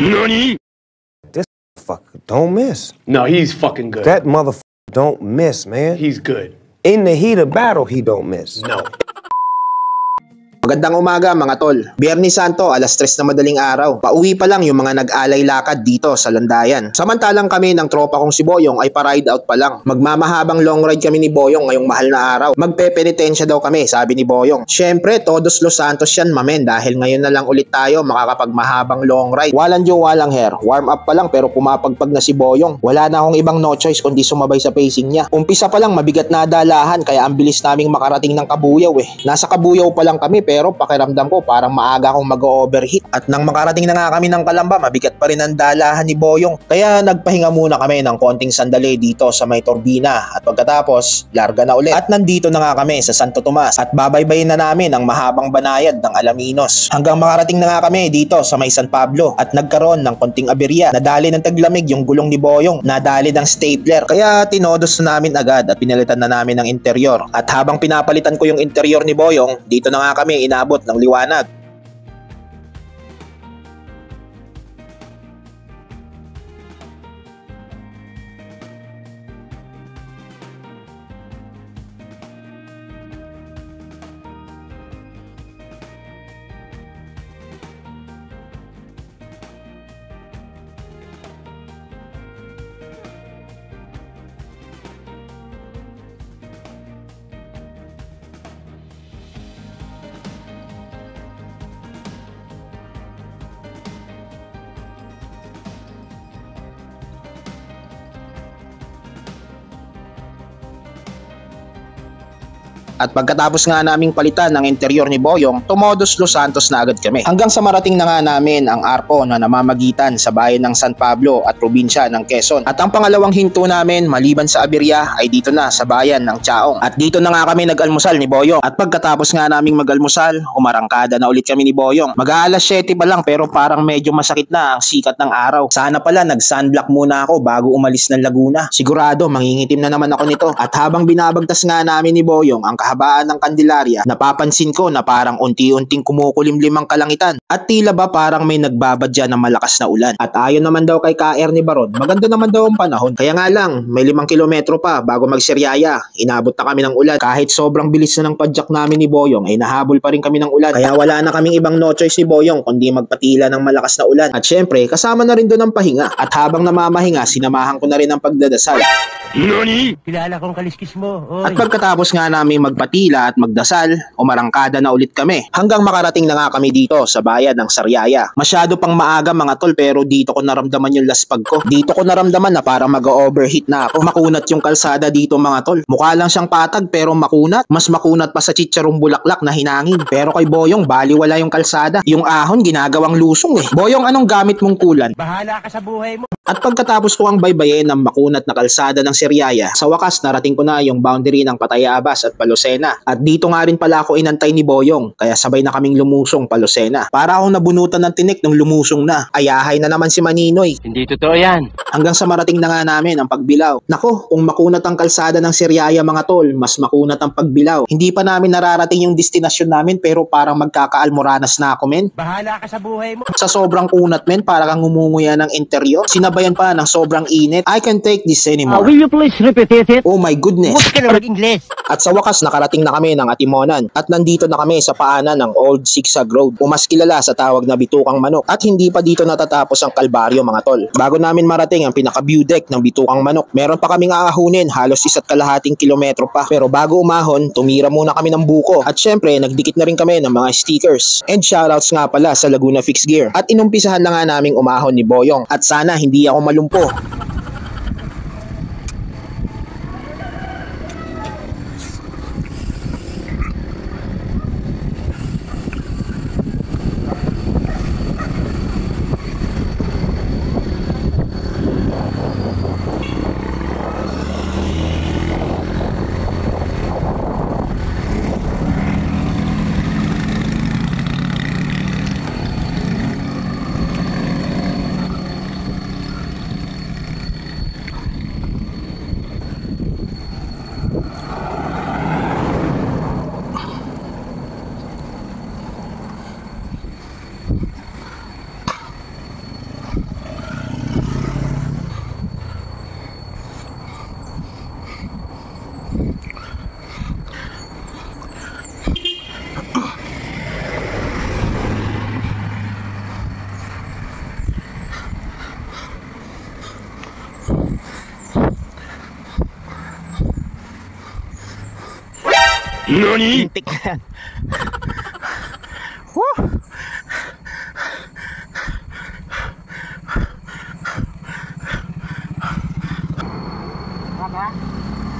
NANI? This fucker don't miss. No, he's fucking good. That motherfucker don't miss, man. He's good. In the heat of battle, he don't miss. No. Magandang umaga mga tol. Biyernes Santo, alas 3 na madaling araw. Pauwi pa lang yung mga nag-alay lakad dito sa Landayan. Samantalang kami ng tropa kong si Boyong ay pa-ride out pa lang. Magmamahabang long ride kami ni Boyong ngayong mahal na araw. Magpepenitensya daw kami, sabi ni Boyong. Syempre, todos Los Santos yan mamen dahil ngayon na lang ulit tayo makakapagmahabang long ride. Walang Joe, walang hair. Warm up pa lang pero pumapagpag na si Boyong. Wala na akong ibang no choice kundi sumabay sa pacing niya. Umpisa pa lang mabigat na dalahan kaya ang bilis naming makarating ng Kabuyaw eh. Nasa Kabuyaw pa lang kami pero pakiramdam ko parang maaga akong mag-overheat. At nang makarating na nga kami ng Calamba, mabigat pa rin ang dalahan ni Boyong. Kaya nagpahinga muna kami ng konting sandali dito sa may Turbina. At pagkatapos, larga na ulit. At nandito na nga kami sa Santo Tomas. At babaybayin na namin ang mahabang banayad ng Alaminos. Hanggang makarating na nga kami dito sa may San Pablo. At nagkaroon ng konting aberya. Nadali ng taglamig yung gulong ni Boyong. Nadali ng stapler. Kaya tinodos na namin agad at pinalitan na namin ng interior. At habang pinapalitan ko yung interior ni Boyong, dito na nga kami inabot ng liwanag. At pagkatapos nga naming palitan ng interior ni Boyong, tumodos Los Santos na agad kami. Hanggang sa marating na nga namin ang arko na namamagitan sa bayan ng San Pablo at probinsya ng Quezon. At ang pangalawang hinto namin maliban sa aberya ay dito na sa bayan ng Chaong. At dito na nga kami nag-almusal ni Boyong. At pagkatapos nga naming mag-almusal, umarangkada na ulit kami ni Boyong. Mag-aalas 7 pa lang pero parang medyo masakit na ang sikat ng araw. Sana pala nag-sunblock muna ako bago umalis ng Laguna. Sigurado mangingitim na naman ako nito. At habang binabagtas nga namin ni Boyong ang kahabaan ng Candelaria, napapansin ko na parang unti-unting kumukulimlim ang kalangitan at tila ba parang may nagbabadya ng malakas na ulan. At ayon naman daw kay KR ni Baron, maganda naman daw ang panahon. Kaya nga lang, may 5 kilometro pa bago magseryaya. Inabot na kami ng ulan. Kahit sobrang bilis na ng padjak namin ni Boyong ay nahabol pa rin kami ng ulan. Kaya wala na kaming ibang no choice ni Boyong kundi magpatila ng malakas na ulan. At syempre, kasama na rin doon ang pahinga. At habang namamahinga, sinamahan ko na rin ang pagdadasal. NANI? Kilala kong kaliskis mo. Oy. At pagkatapos nga namin magpatila at magdasal, umarangkada na ulit kami. Hanggang makarating na nga kami dito sa bayan ng Sariaya. Masyado pang maaga mga tol pero dito ko naramdaman yung laspag ko. Dito ko naramdaman na parang mag-overheat na ako. Makunat yung kalsada dito mga tol. Mukha lang siyang patag pero makunat. Mas makunat pa sa chicharong bulaklak na hinangin. Pero kay Boyong, baliwala yung kalsada. Yung ahon ginagawang lusong eh. Boyong, anong gamit mong kulan? Bahala ka sa buhay mo. At pagkatapos ko ang baybayin ng makunat na kalsada ng Sariaya, sa wakas narating ko na yung boundary ng Patayabas at Palosena. At dito nga rin pala ako inantay ni Boyong, kaya sabay na kaming lumusong Palosena. Para akong nabunutan ng tinik nung lumusong na. Ayahay na naman si Maninoy. Hindi totoo yan. Hanggang sa marating na nga namin ang pagbilaw. Nako, kung makunat ang kalsada ng Sariaya mga tol, mas makunat ang pagbilaw. Hindi pa namin nararating yung destinasyon namin pero parang magkakaalmoranas na ako men. Bahala ka sa buhay mo. Sa sobrang kunat men, parang kang ngumunguya ng interior. Sinabayan pa ng sobrang init. I can't take this anymore. Will you please repeat it? Oh my goodness. Huwag ka na mag-Ingles. At sa wakas nakarating na kami ng Atimonan at nandito na kami sa paanan ng Old Sigsag Road, o mas kilala sa tawag na Bitukang Manok. At hindi pa dito natatapos ang kalbaryo mga tol. Bago namin marating ang pinaka-view deck ng Bitukang Manok, meron pa kaming aahunin, halos 1.5 kilometro pa. Pero bago umahon, tumira muna kami ng buko. At syempre, nagdikit na rin kami ng mga stickers. And shoutouts nga pala sa Laguna Fixed Gear. At inumpisahan na nga naming umahon ni Boyong. At sana hindi ako malumpo. NANI?! Lintik na yan. Woo!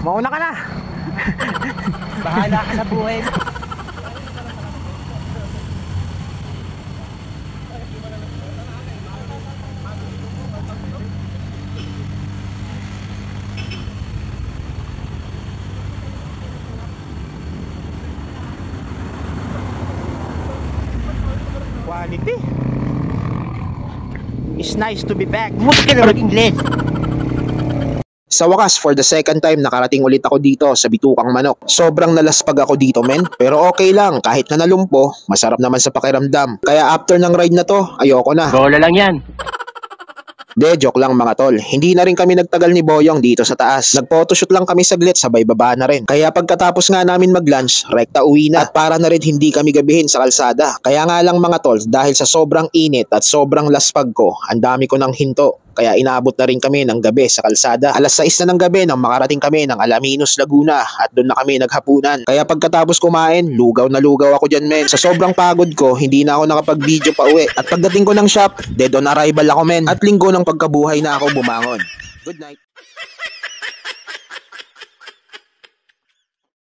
Mauna ka na. Bahala ka sa buhay mo. Quality. It's nice to be back. Huwag ka na mag-Ingles. Sa wakas, for the second time, nakarating ulit ako dito sa Bitukang Manok. Sobrang nalaspag ako dito, men. Pero okay lang, kahit na nalumpo, masarap naman sa pakiramdam. Kaya after ng ride na to, ayoko na. Bola lang yan. De, joke lang mga tol. Hindi na rin kami nagtagal ni Boyong dito sa taas. Nag-photoshoot lang kami saglit, sabay baba na rin. Kaya pagkatapos nga namin mag-lunch, rekta uwi na. At para na rin hindi kami gabihin sa kalsada. Kaya nga lang mga tol, dahil sa sobrang init at sobrang laspag ko, ang dami ko ng hinto. Kaya inaabot na rin kami ng gabi sa kalsada. Alas 6 na ng gabi nang makarating kami ng Alaminos, Laguna at doon na kami naghapunan. Kaya pagkatapos kumain, lugaw na lugaw ako dyan, men. Sa sobrang pagod ko, hindi na ako nakapag-video pa uwi. At pagdating ko ng shop, dead on arrival ako, men. At linggo ng pagkabuhay na ako bumangon. Good night.